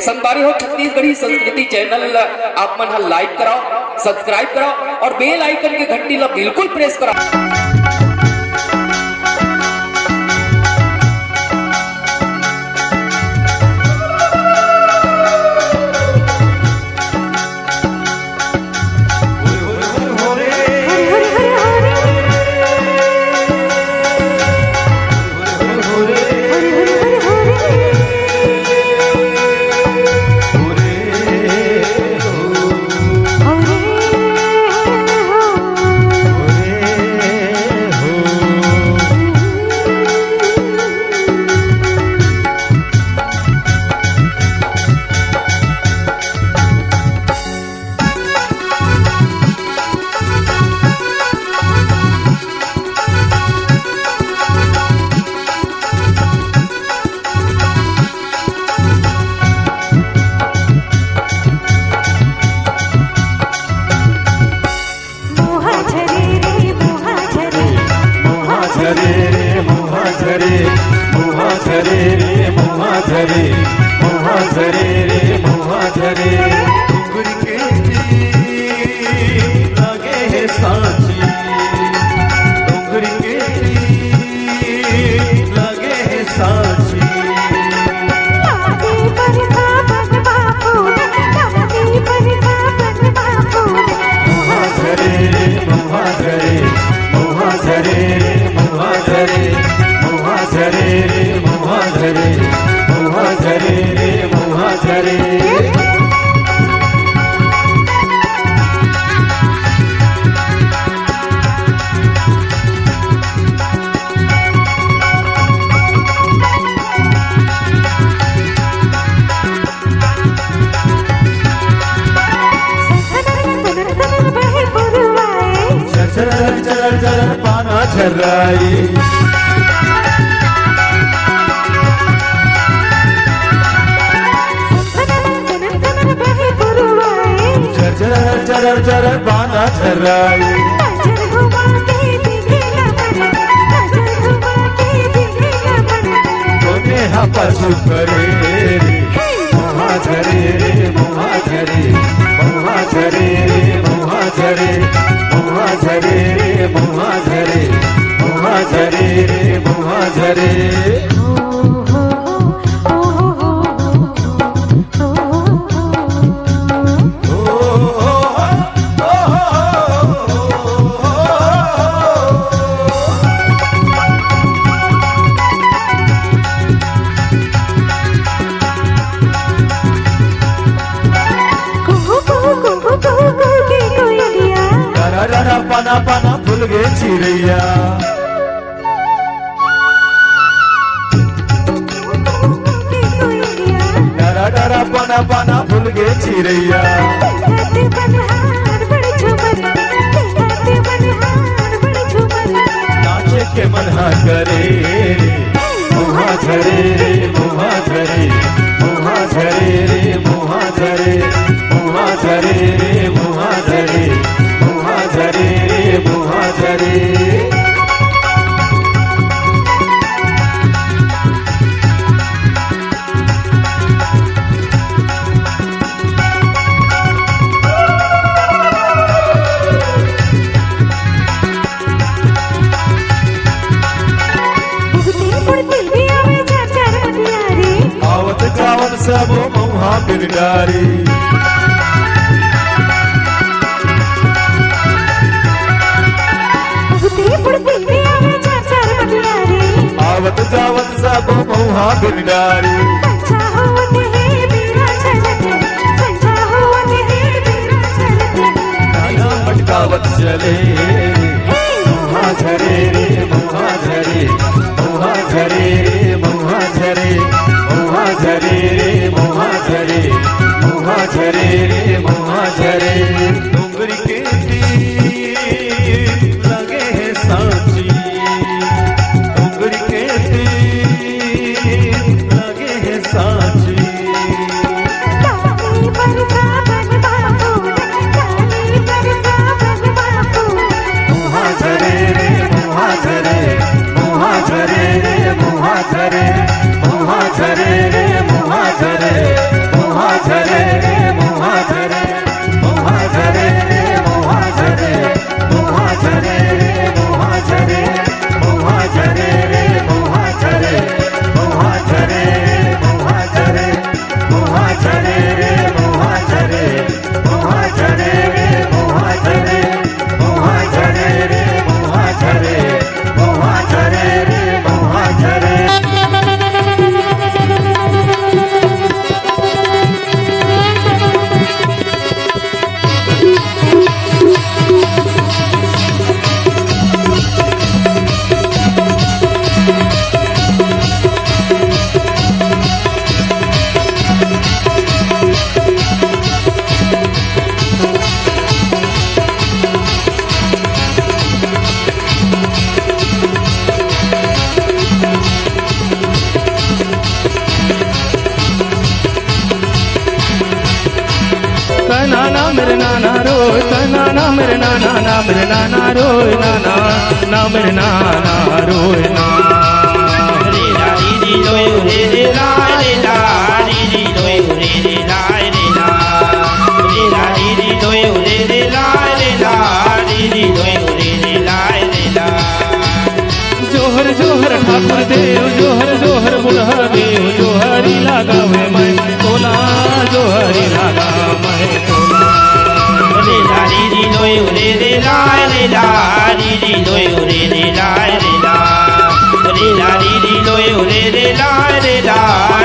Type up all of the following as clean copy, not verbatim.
संगवारी हो छत्तीसगढ़ी संस्कृति चैनल आप मन हा लाइक कराओ, सब्सक्राइब कराओ और बेल आइकन के घंटी ला बिल्कुल प्रेस कराओ। पाना झर्राई चरर चरर पाना झर्राई तोने हा पशु करे मोहा झरे रे मोहा झरे मोहा झरे रे मोहा झरे मोहा झरे रे मोहा झरे मोहा झरे रे मोहा झरे। पाना पाना फूल गे चिड़ैया डरा डरा पाना पाना फूल गे चिड़ैया नाचे के मनहा करे मोहा झरे रे मोहा झरे मोहा झरे रे मोहा झरे मोहा झरे रे मोहा झरे मोहा झरे रे मोहा झरे। आवत जावत सब मोहा बिरडारी आवत जावत सब मोहा बिरडारी गाना मटकावत चले मोहा झरे रे मोहा झरे मोहा झरे रे मोहा झरे मोहा झरे रे मोहा झरे मोहा झरे रे मोहा झरे। डोंगरी के तीर लगे हैं सांची डोंगरी के तीर लगे हैं सांची मोहा झरे रे मोहा झरे मोहा झरे रे मोहा झरे मोहा झरे रे मोहा झरे मोहा मेरे नाना रोए नाना मेरे नाना मेरे नाना रोए नाना मेरे नाना रोए ना रे ला री रोए रे ला रे ला री रोए रे ला रे ला रे ला री रोए रे ला रे ला री रोए रे ला रे ला जोहर जोहर ठाकुर देव जोहर जोहर बुल्हा देव जोहरी लगावे मैं तोला जोहरी लगा मैं तोला रे ला री लोए रे ला रे ला री लोए रे ला रे ला रे ला री लोए रे ला रे ला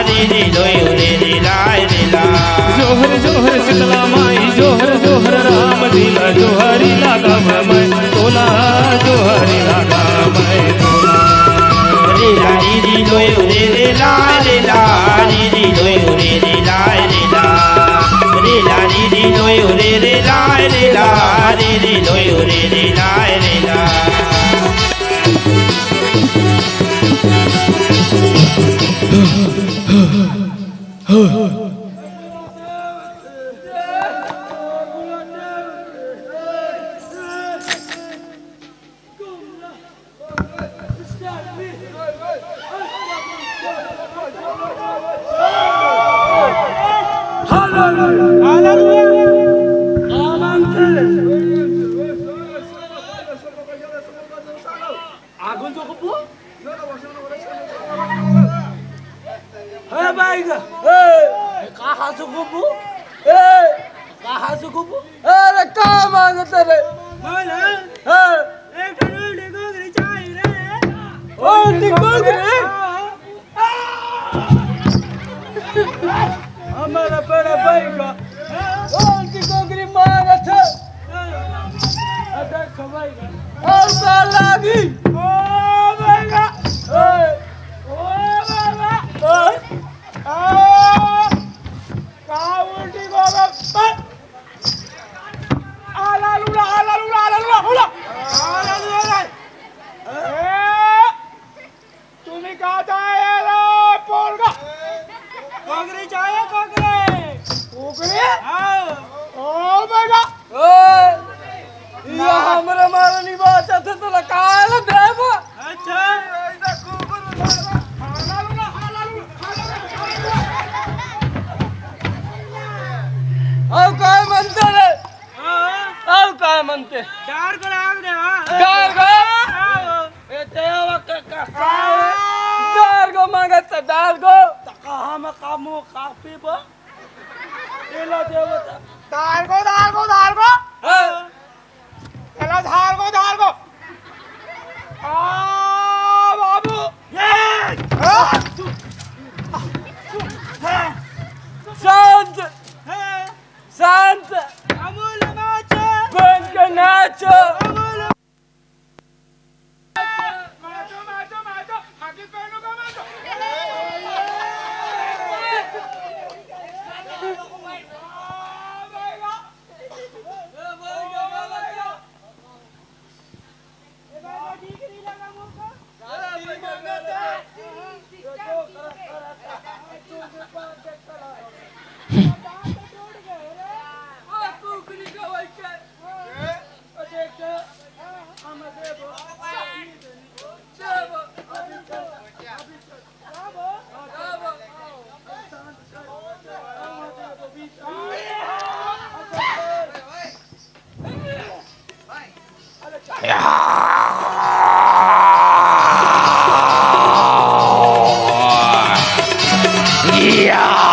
री लोए रे ला रे ला जोहर जोहर शीतला माई जोहर जोहर राम लीला जोहरी लगावे मैं तोला जोहरी लगा मैं तोला रे ला री लोए रे ला रे ला री लोए रे ला रे ला रे ला री लोए रे ला रे ला री लोए रे ला रे ला अरे कहाँ मांगते रे हमारा बड़ा भाई का कोकरी मांगा था और लागी तुम्हें कहा चाहिए पोरगा कोकरी चाहिए कोकरी ओ बेगा ये हमरा मारा नहीं बात थे तो काल देव अच्छा अब काय म्हणते रे अब काय म्हणते डार को आग दे डार को ए तेवा डार को मागत डार को कहां में कामो कापी बा एला देवता डार को एला धार को आ बाबू शांत शांत अमूल नाच बन के नाच माचो हाकी पहनो का माचो Yeah.